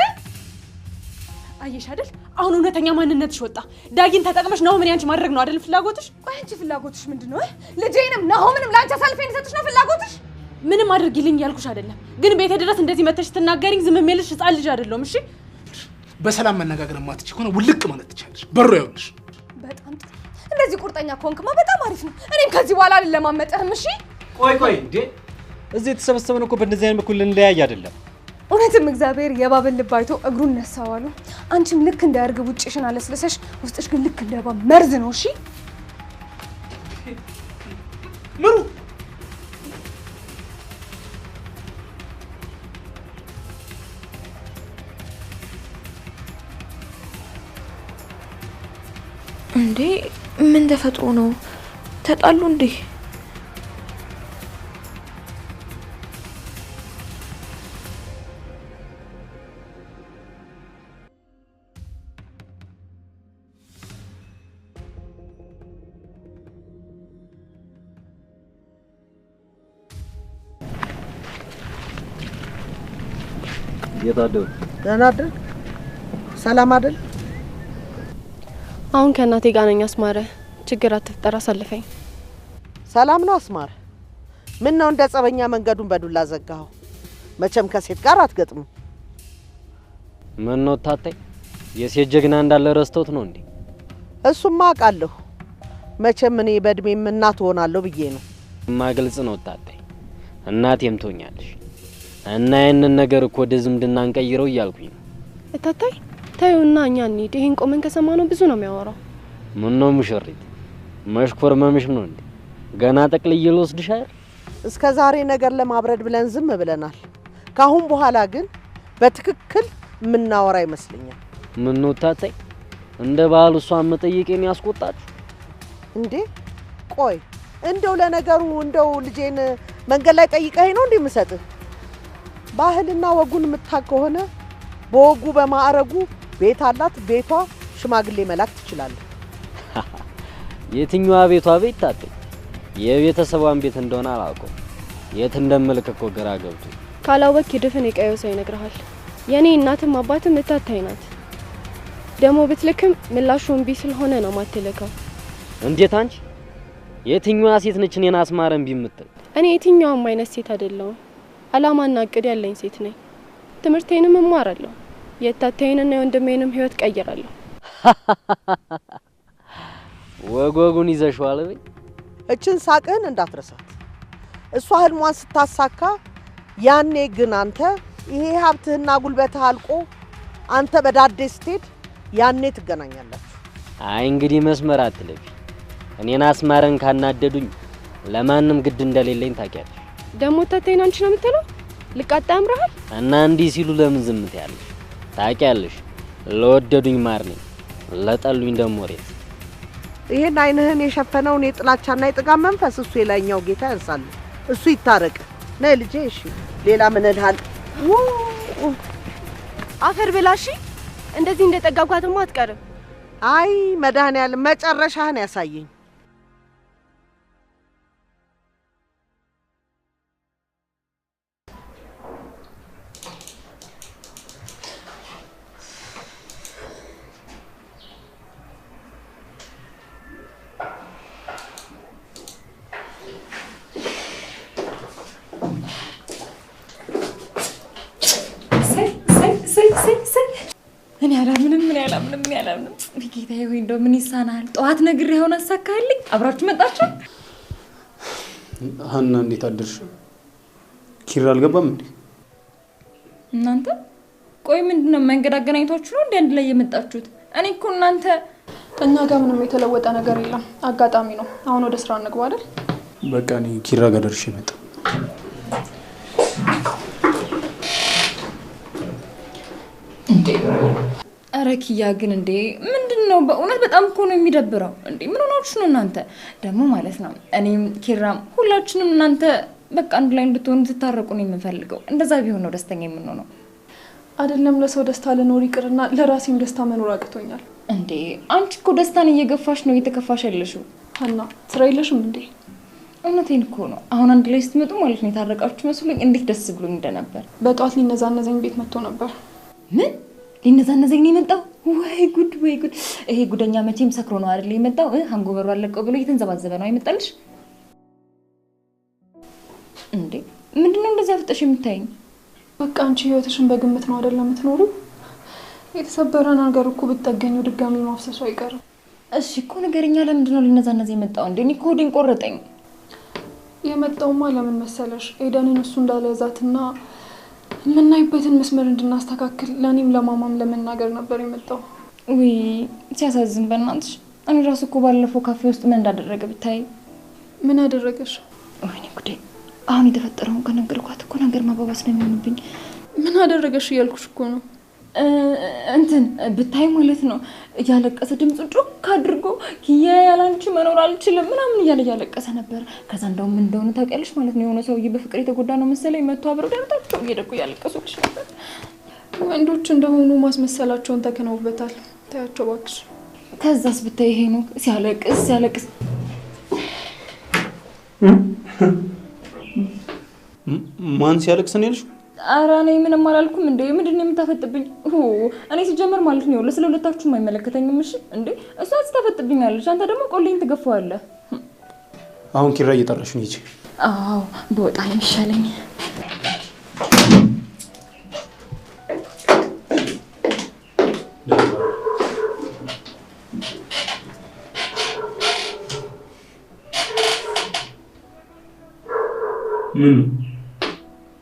አየሽ አይደል? አሁን እውነተኛ ማንነትሽ ወጣ። ዳጊን ተጠቅመሽ ናሁምን ያንቺ ማድረግ ነው አይደል ፍላጎትሽ? ቆይ አንቺ ፍላጎትሽ ምንድነው? ልጄንም ናሁምንም ላንቺ አሳልፌ እንድሰጥሽ ነው ፍላጎትሽ? ምንም አድርጊልኝ ያልኩሽ አይደለም። ግን ቤቴ ድረስ እንደዚህ መተሽ ትናገሪኝ ዝም የሚልሽ ህፃን ልጅ አይደለም። እሺ በሰላም መነጋገር ማትች ከሆነ ውልቅ ማለት ትችላለሽ። በሩ ያውልሽ። በጣም ጥሩ። እንደዚህ ቁርጠኛ ኮንክማ በጣም አሪፍ ነው። እኔም ከዚህ በኋላ ለማመጣህም። እሺ ቆይ እንዴ እዚህ የተሰበሰበን እኮ በእንደዚህ አይነት በኩል ልንለያይ አይደለም። እውነትም እግዚአብሔር የባብን ልብ አይቶ እግሩን ነሳዋሉ። አንቺም ልክ እንደ እርግብ ውጭሽን አለስለሰሽ ውስጥሽ ግን ልክ እንደ እባብ መርዝ ነው። እሺ ምሩ እንዴ ምን ተፈጥሮ ነው? ተጣሉ እንዴ? የታደው ደህና አደርክ? ሰላም አይደል? አሁን ከእናቴ ጋር ነኝ። አስማረ ችግር አትፍጠር፣ አሳልፈኝ። ሰላም ነው አስማረ? ምን ነው እንደ ጸበኛ መንገዱን በዱላ ዘጋኸው? መቼም ከሴት ጋር አትገጥሙ። ምን ነው ታታይ የሴት ጀግና እንዳለ ረስቶት ነው እንዴ? እሱማ አውቃለሁ። መቼም እኔ በእድሜም እናት ሆናለሁ ብዬ ነው። ግልጽ ነው ታታይ፣ እናቴም ትሆኛለሽ። እና ያንን ነገር እኮ ወደ ዝምድና እንቀይረው እያልኩኝ ነው። ታታይ ታዩና እኛ እንሂድ። ይሄን ቆመን ከሰማነው ብዙ ነው የሚያወራው። ምን ነው ሙሽሪት መሽኮር መምሽ ነው እንዴ? ገና ጠቅልዬ ልወስድሽ አይደል? እስከ ዛሬ ነገር ለማብረድ ብለን ዝም ብለናል። ካሁን በኋላ ግን በትክክል ምናወራ ይመስልኛል። ምን ነው ታታይ እንደ ባህል እሷን መጠየቄን ያስቆጣችሁ እንዴ? ቆይ እንደው ለነገሩ እንደው ልጄን መንገድ ላይ ጠይቀኝ ነው እንዴ የምሰጥህ? ባህልና ወጉን የምታውቅ ከሆነ በወጉ በማዕረጉ ቤት አላት፣ ቤቷ ሽማግሌ መላክ ትችላለህ። የትኛዋ ቤቷ ቤት ታታይ? የቤተሰቧን ቤት እንደሆነ አላውቀው። የት እንደምልክ እኮ ግራ ገብቶ ካላወቅ ድፍን የቀየው ሰው ይነግርሃል። የኔ እናትም አባትም እታታይ ናት። ደሞ ብትልክም ምላሹ እምቢ ስለሆነ ነው ማትልከው። እንዴት አንቺ? የትኛዋ ሴት ነች እኔን አስማረ እምቢ የምትል? እኔ የትኛውም አይነት ሴት አይደለሁም። አላማና እቅድ ያለኝ ሴት ነኝ። ትምህርቴንም እማራለሁ። የታታይንና የወንድሜንም ህይወት ቀይራለሁ። ወጎጉን ይዘሽዋል በይ። እችን ሳቅህን እንዳትረሳት። እሷ ህልሟን ስታሳካ ያኔ ግን አንተ ይሄ ሀብትህና ጉልበትህ አልቆ አንተ በዳዴ ስትሄድ ያኔ ትገናኛላችሁ። አይ እንግዲህ መስመር አትለፊ። እኔን አስማረን ካናደዱኝ ለማንም ግድ እንደሌለኝ ታውቂያለሽ። ደሞ ታተይና አንቺ ነው የምትለው? ልቃጣ አምራሃል እና እንዲህ ሲሉ ለምን ዝም ትያለሽ? ታውቂያለሽ ለወደዱኝ ማር ነኝ፣ ለጠሉኝ ደሞ ሬት። ይሄን አይንህን የሸፈነውን የጥላቻና የጥጋብ መንፈስ እሱ የላይኛው ጌታ ያንሳል። እሱ ይታረቅ። ነይ ልጄ። እሺ ሌላ ምን እልሃል? አፈር ብላሽ። እንደዚህ እንደጠጋጓትማ አትቀርም። አይ መድኃኒዓለም መጨረሻህን ያሳየኝ። እኔ አላምንም ጌታዬ ሆይ እንደው ምን ይሳናል? ጠዋት ነግሬ አሁን አሳካልኝ። አብራችሁ መጣችሁ? ሀና እንዴት አደርሽ? ኪራ አልገባም እንዴ? እናንተ ቆይ ምንድነው መንገድ አገናኝታችሁ ነው እንዴ አንድ ላይ የመጣችሁት? እኔ እኮ እናንተ ከኛ ጋር ምንም የተለወጠ ነገር የለም። አጋጣሚ ነው። አሁን ወደ ስራ እንግባ አይደል? በቃ እኔ ኪራ ጋር ደርሼ መጣ። ኧረ ኪያ ግን እንዴ ምንድነው? በእውነት በጣም እኮ ነው የሚደብረው። እንዴ ምን ሆናችሁ ነው እናንተ ደግሞ ማለት ነው? እኔም ኪራም ሁላችንም እናንተ በቃ አንድ ላይ እንድትሆኑ ትታረቁ ነው የምፈልገው። እንደዛ ቢሆን ነው ደስተኛ የምንሆነው። አይደለም ለሰው ደስታ ልኖር ይቅርና ለራሴም ደስታ መኖር አቅቶኛል። እንዴ አንቺ እኮ ደስታን እየገፋሽ ነው እየተከፋሽ ያለሽው። ሀና ስራ የለሽም እንዴ? እውነቴን እኮ ነው። አሁን አንድ ላይ ስትመጡ ማለት ነው የታረቃችሁ መስሎኝ እንዴት ደስ ብሎኝ እንደነበር። በጧት ሊነዛነዘኝ ቤት መጥቶ ነበር። ምን ሊነዛነዘኝ ነው የመጣው? ወይ ጉድ ወይ ጉድ! ይሄ ጉደኛ መቼም ሰክሮ ነው አይደል የመጣው? አንጎበሩ አለቀው ብሎ እየተንዘባዘበ ነው አይመጣልሽ እንዴ? ምንድነው እንደዚህ አፍጠሽ የምታይኝ? በቃ አንቺ ህይወትሽን በግምት ነው አይደል የምትኖሪው? የተሰበረ ነገር እኮ ብትጠገኙ ድጋሚ ማፍሰሱ አይቀርም። እሺ እኮ ነገርኛ ለምንድነው ሊነዛነዘ የመጣው እንዴ? እኔ እኮ ሆዴን ቆረጠኝ። የመጣውማ ለምን መሰለሽ? ኤደንን እሱ እንዳለዛትና የምናይበትን መስመር እንድናስተካክል ለኔም ለማማም ለመናገር ነበር የመጣው። ወይ ሲያሳዝን በእናትሽ። እኔ ራሱ እኮ ባለፈው ካፌ ውስጥ ምን እንዳደረገ ብታይ። ምን አደረገሽ? ወይኔ ጉዴ! አሁን የተፈጠረውን ከነገርኳት እኮ ነገር ማባባስ ነው የሚሆንብኝ። ምን አደረገሽ እያልኩሽ እኮ ነው። እንትን ብታይ ማለት ነው እያለቀሰ ድምፁ ጮክ አድርጎ ኪያ ያላንቺ መኖር አልችልም ምናምን እያለቀሰ ነበር። ከዛ እንደውም እንደሆነ ታውቂያለሽ ማለት ነው የሆነ ሰውዬ በፍቅር የተጎዳ ነው መሰለኝ መጥቶ አብረው ደርታቸው እየደቁ እያለቀሱልሽ ነበር። ወንዶች እንደሆኑ ማስመሰላቸውን ተከነውበታል። ታያቸው እባክሽ። ከዛስ ብታይ ይሄ ነው ሲያለቅስ ማን ሲያለቅስ ነው ያልሽው? ኧረ እኔ ምንም አላልኩም። እንዴ ምንድነው የምታፈጥብኝ? እኔ ሲጀመር ማለት ነው ስለሁለታችሁም አይመለከተኝም። እሺ እንዴ እሷ ታፈጥብኛለች፣ አንተ ደግሞ ቆሌን ትገፋዋለህ። አሁን ኪራ እየጠራሽ ነው ይቺ። አዎ በወጣ ነው የሚሻለኝ።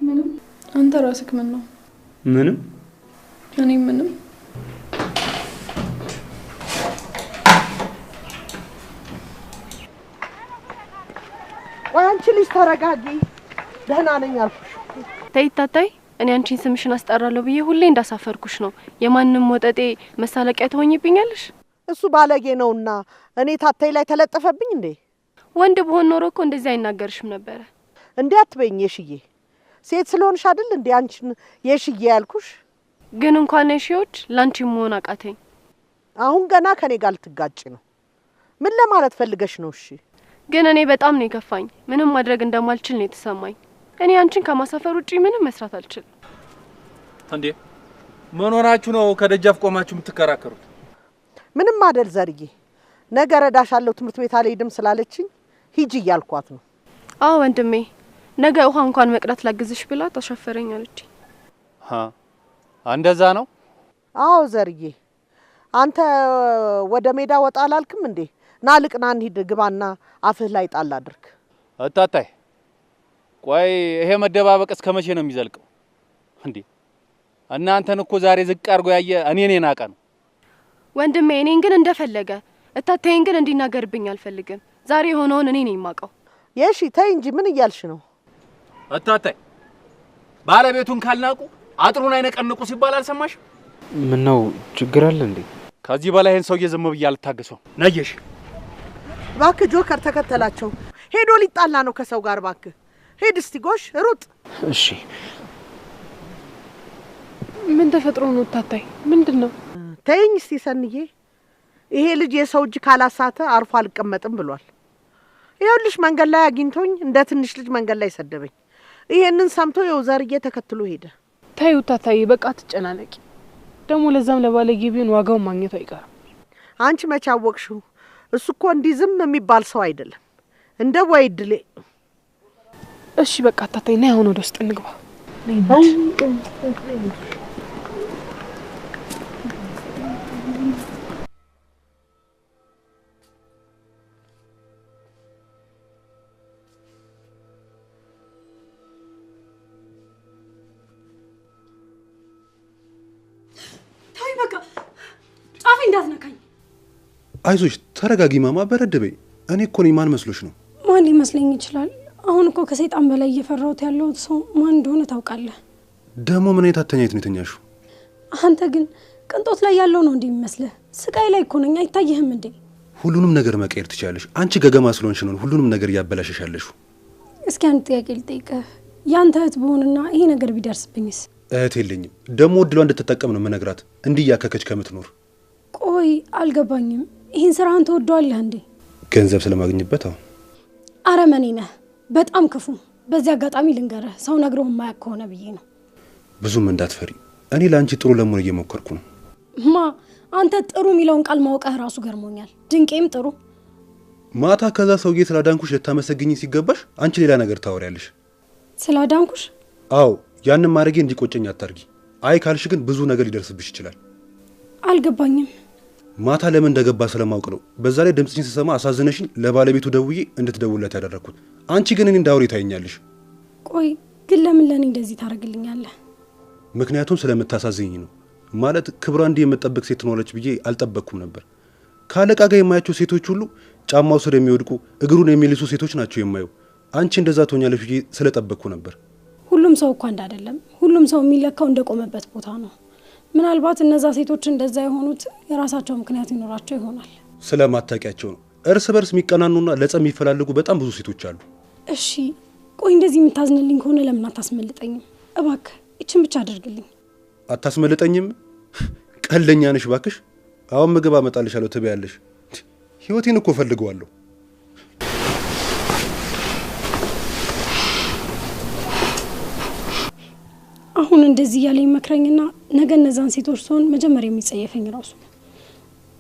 ምንም አንተ ራስክ ምን ነው? ምንም እኔ ምንም። ቆይ አንቺ ልጅ ተረጋጊ። ደህና ነኝ አልኩሽ። ተይ ታታይ፣ እኔ አንቺን ስምሽን አስጠራለሁ ብዬ ሁሌ እንዳሳፈርኩሽ ነው። የማንንም ወጠጤ መሳለቂያ ትሆኝብኛለሽ። እሱ ባለጌ ነውና እኔ ታታይ ላይ ተለጠፈብኝ እንዴ? ወንድ በሆን ኖሮ እኮ እንደዚህ አይናገርሽም ነበረ። እንዴ አትበይኝ የሽዬ። ሴት ስለሆንሽ አይደል እንዴ አንቺን የሽዬ ያልኩሽ? ግን እንኳን የሺዎች ላንቺ መሆን አቃተኝ። አሁን ገና ከኔ ጋር ልትጋጭ ነው። ምን ለማለት ፈልገሽ ነው? እሺ ግን እኔ በጣም ነው የከፋኝ። ምንም ማድረግ እንደማልችል ነው የተሰማኝ። እኔ አንቺን ከማሳፈር ውጪ ምንም መስራት አልችልም። እንዴ ምን ሆናችሁ ነው ከደጃፍ ቆማችሁ የምትከራከሩት? ምንም አይደል ዘርዬ። ነገ ረዳሻለሁ ትምህርት ቤት አልሄድም ስላለችኝ ሂጂ እያልኳት ነው። አዎ ወንድሜ፣ ነገ ውሃ እንኳን መቅዳት ላግዝሽ ብላ ተሸፈረኝ አለች። እንደዛ ነው? አዎ ዘርዬ፣ አንተ ወደ ሜዳ ወጣ አላልክም እንዴ? ና ልቅና እንሂድ ግባና አፍህ ላይ ጣል አድርግ። እታታይ ቆይ ይሄ መደባበቅ እስከ መቼ ነው የሚዘልቀው እንዴ? እናንተን እኮ ዛሬ ዝቅ አድርጎ ያየ እኔ ናቀ ነው። ወንድሜ እኔን ግን እንደፈለገ እታታይን ግን እንዲናገርብኝ አልፈልግም። ዛሬ የሆነውን እኔ ነኝ የማውቀው። የሺ ተይ እንጂ ምን እያልሽ ነው? እታታይ ባለቤቱን ካልናቁ አጥሩን አይነቀንቁ ሲባል አልሰማሽ? ምን ነው ችግር አለ እንዴ? ከዚህ በላይ ይሄን ሰውዬ ዝም ብዬ አልታገሰው። ነየሽ እባክህ ጆከር ተከተላቸው። ሄዶ ሊጣላ ነው ከሰው ጋር። እባክህ ሄድ እስቲ ጎሽ ሩጥ። እሺ ምን ተፈጥሮ ነው እታታይ? ምንድነው? ተይኝ እስቲ ሰንዬ። ይሄ ልጅ የሰው እጅ ካላሳተ አርፎ አልቀመጥም ብሏል። ይኸውልሽ መንገድ ላይ አግኝቶኝ እንደ ትንሽ ልጅ መንገድ ላይ ሰደበኝ። ይሄንን ሰምቶ የውዘርዬ ተከትሎ ሄደ። ታዩ እታታይ በቃ ትጨናነቂ። ደግሞ ለዛም ለባለጌ ቢሆን ዋጋውን ማግኘቱ አይቀርም። አንቺ መች አወቅሽው? እሱ እኮ እንዲህ ዝም የሚባል ሰው አይደለም። እንደ ወይ ድሌ። እሺ በቃ እታታይ ነይ አሁን ወደ ውስጥ እንግባ። ታይ በቃ ጫፌ እንዳትነካኝ። አይዞሽ ተረጋጊ ማማ፣ በረድ በይ። እኔ እኮ ነኝ። ማን መስሎሽ ነው? ማን ሊመስለኝ ይችላል? አሁን እኮ ከሰይጣን በላይ እየፈራሁት ያለው ሰው ማን እንደሆነ ታውቃለህ? ደግሞ ምን አይነት አተኛየት ነው የተኛሽው? አንተ ግን ቅንጦት ላይ ያለው ነው እንዴ የሚመስልህ? ስቃይ ላይ እኮ ነኝ። አይታየህም እንዴ? ሁሉንም ነገር መቀየር ትችላለሽ። አንቺ ገገማ ስለሆንሽ ነው ሁሉንም ነገር እያበላሸሻለሽ። እስኪ አንድ ጥያቄ ልጠይቅህ። ያንተ እህት ብሆንና ይሄ ነገር ቢደርስብኝስ? እህት የለኝም። ደግሞ እድሏ እንድትጠቀም ነው መነግራት፣ እንዲህ እያከከች ከምትኖር። ቆይ አልገባኝም። ይህን ስራህን ትወደዋለህ እንዴ? ገንዘብ ስለማግኝበት? አዎ። አረመኔ ነህ፣ በጣም ክፉ። በዚህ አጋጣሚ ልንገርህ፣ ሰው ነግሮ የማያውቅ ከሆነ ብዬ ነው። ብዙም እንዳትፈሪ፣ እኔ ለአንቺ ጥሩ ለመሆን እየሞከርኩ ነው። ማ አንተ ጥሩ የሚለውን ቃል ማውቀህ ራሱ ገርሞኛል። ድንቄም ጥሩ። ማታ ከዛ ሰውዬ ስላዳንኩሽ ልታመሰግኝ ሲገባሽ አንቺ ሌላ ነገር ታወሪያለሽ። ስላዳንኩሽ? አዎ፣ ያንን ማድረጌ እንዲቆጨኝ አታርጊ። አይ ካልሽ ግን ብዙ ነገር ሊደርስብሽ ይችላል። አልገባኝም። ማታ ለምን እንደገባ ስለማውቅ ነው። በዛ ላይ ድምጽሽን ስሰማ አሳዝነሽኝ ለባለቤቱ ደውዬ እንድትደውልለት ያደረኩት። አንቺ ግን እኔ እንዳውሪ ታይኛለሽ። ቆይ ግን ለምን ለኔ እንደዚህ ታደርግልኛለህ? ምክንያቱም ስለምታሳዝኝ ነው። ማለት ክብሯ እንዲህ የምትጠብቅ ሴት ትኖረች ብዬ አልጠበቅኩም ነበር። ካለቃ ጋር የማያቸው ሴቶች ሁሉ ጫማው ስር የሚወድቁ እግሩን የሚልሱ ሴቶች ናቸው የማየው። አንቺ እንደዛ ትሆኛለሽ ብዬ ስለጠበቅኩ ነበር። ሁሉም ሰው እኮ እንዳይደለም። ሁሉም ሰው የሚለካው እንደቆመበት ቦታ ነው። ምናልባት እነዛ ሴቶች እንደዛ የሆኑት የራሳቸው ምክንያት ይኖራቸው ይሆናል። ስለማታውቂያቸው ነው። እርስ በርስ የሚቀናኑና ለጸብ የሚፈላልጉ በጣም ብዙ ሴቶች አሉ። እሺ ቆይ እንደዚህ የምታዝንልኝ ከሆነ ለምን አታስመልጠኝም? እባክህ ይችን ብቻ አድርግልኝ። አታስመልጠኝም? ቀለኛ ነሽ ባክሽ። አሁን ምግብ አመጣልሻለሁ ትበያለሽ። ህይወቴን እኮ ፈልገዋለሁ። አሁን እንደዚህ እያለ ይመክረኝና ነገ እነዛን ሴቶች ሲሆን መጀመሪያ የሚጸየፈኝ ራሱ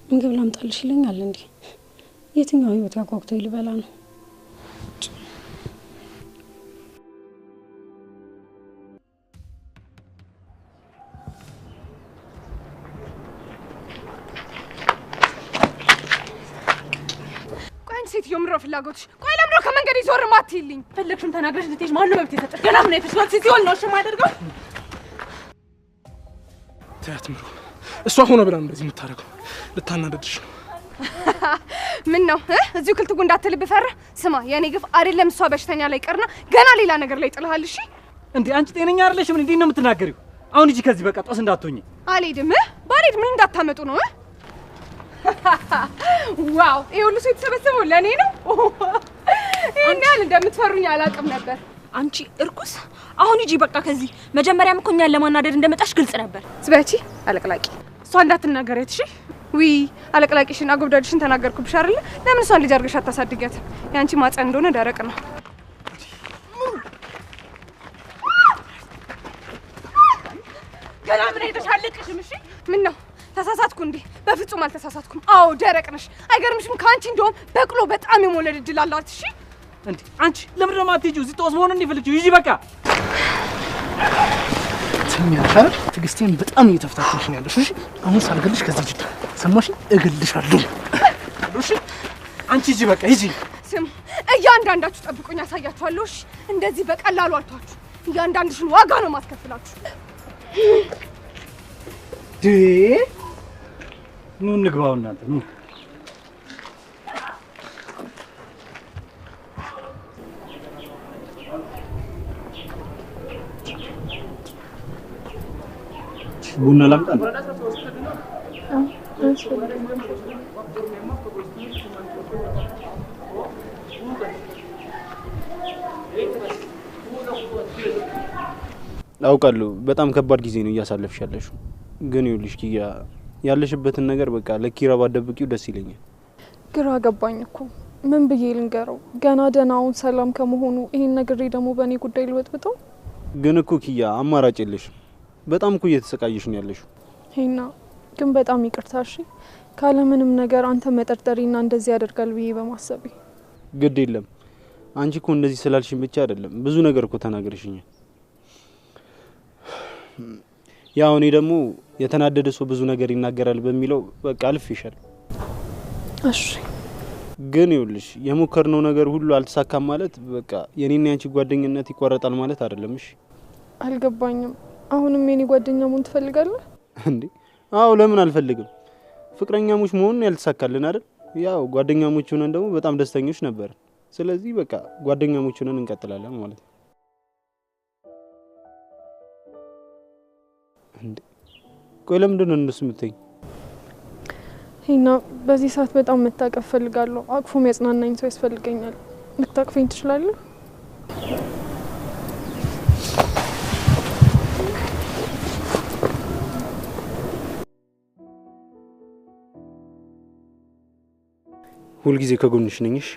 ምግብ ላምጣልሽ ይለኛል እንዴ? የትኛው ህይወት ያጓጉቶ ይልበላ ነው? ሴትዮ ምሮ ፍላጎትሽ? ቆይ ለምሮ ከመንገድ ይዞር ማትይልኝ? ፈለግሽም ተናግረሽ ልትሄጂ ማሉ መብት ይሰጥሽ። ገና ምን አይተሽዋል? ሲሆን ነው ሽማ ያደርገው። ተያት ምሮ፣ እሷ ሆነ ብላ እንደዚህ የምታደርገው ልታናደድሽ ነው። ምን ነው እዚሁ ክልትጉ እንዳትልብ ፈራ። ስማ የኔ ግፍ አይደለም እሷ በሽተኛ ላይ ቀርና ገና ሌላ ነገር ላይ ጥልሃል። እሺ እንዴ አንቺ ጤነኛ አይደለሽም? እንዴ ነው የምትናገሪው? አሁን እጂ ከዚህ በቃ ጦስ እንዳትሆኚ። አልሄድም። ባልሄድ ምን እንዳታመጡ ነው? ዋው ይሄ ሁሉ ሰው የተሰበሰበው ለኔ ነው። ይሄን ያህል እንደምትፈሩኝ አላውቅም ነበር። አንቺ እርኩስ! አሁን ሂጂ በቃ ከዚህ። መጀመሪያም እኮ እኛን ለማናደድ እንደመጣሽ ግልጽ ነበር። ስበቺ አለቅላቂ፣ እሷ እንዳትናገሪያት እሺ? ዊ አለቅላቂሽን አጎብዳድሽን ተናገርኩብሽ አይደል? ለምን እሷን ልጅ አድርገሽ አታሳድጊያት? ያንቺ ማጸን እንደሆነ ደረቅ ነው። ገና ምን አይተሻለቅሽም? እሺ ምን ነው ተሳሳትኩ እንዴ? በፍጹም አልተሳሳትኩም። አዎ ደረቅ ነሽ። አይገርምሽም? ካንቺ እንደውም በቅሎ በጣም የሞለድ እድል አላት። እሺ እንዴ አንቺ ለምን ነው የማትሄጂው? እዚህ ጦስ መሆኑን እንዲፈልጂው ሂጂ በቃ። ትኛሻል። ትግስቴን በጣም እየተፈታተንሽ ነው ያለሽ። እሺ አሁን ሳልገልሽ ከዚህ ጅዳ ሰማሽ? እገልሻለሁ። እሺ አንቺ ሂጂ፣ በቃ ሂጂ። ስም እያንዳንዳችሁ ጠብቁኝ፣ ያሳያችኋለሁ። እሺ እንደዚህ በቀላሉ አልቷችሁ፣ እያንዳንድሽን ዋጋ ነው ማስከፍላችሁ። ኑ እንግባው እናንተ ኑ። ቡና ላምጣ? አውቃለሁ በጣም ከባድ ጊዜ ነው እያሳለፍሽ ያለሽው። ግን ይኸውልሽ ኪያ ያለሽበትን ነገር በቃ ለኪራ ባደብቂው ደስ ይለኛል። ግራ ገባኝ እኮ ምን ብዬ ልንገረው? ገና ደህናውን ሰላም ከመሆኑ ይሄን ነግሬ ደግሞ በእኔ ጉዳይ ልበጥብጠው? ግን እኮ ኪያ አማራጭ የለሽም። በጣም እኮ እየተሰቃየሽ ነው ያለሽው። ሄና ግን በጣም ይቅርታ እሺ፣ ካለምንም ነገር አንተ መጠርጠሪና እንደዚህ ያደርጋል ብዬ በማሰቤ። ግድ የለም አንቺ እኮ እንደዚህ ስላልሽኝ ብቻ አይደለም ብዙ ነገር እኮ ተናግረሽኛል። ያው እኔ ደግሞ የተናደደ ሰው ብዙ ነገር ይናገራል በሚለው በቃ አልፌሻል። እሺ ግን ይኸውልሽ የሞከርነው ነገር ሁሉ አልተሳካም ማለት በቃ የኔና ያንቺ ጓደኝነት ይቋረጣል ማለት አይደለም። እሺ አልገባኝም። አሁንም የኔ ጓደኛ መሆን ትፈልጋለህ እንዴ? አዎ ለምን አልፈልግም? ፍቅረኛሞች መሆን ያልተሳካልን አይደል? ያው ጓደኛሞች ሆነን ደግሞ በጣም ደስተኞች ነበር። ስለዚህ በቃ ጓደኛሞች ሆነን እንቀጥላለን ማለት ነው። እንዴ ቆይ ለምንድን ነው እንደሱ የምትይኝ? ሄና በዚህ ሰዓት በጣም መታቀፍ ፈልጋለሁ። አቅፎ የሚያጽናናኝ ሰው ያስፈልገኛል። ልታቅፈኝ ትችላለህ? ሁልጊዜ ከጎንሽ ነኝ። እሺ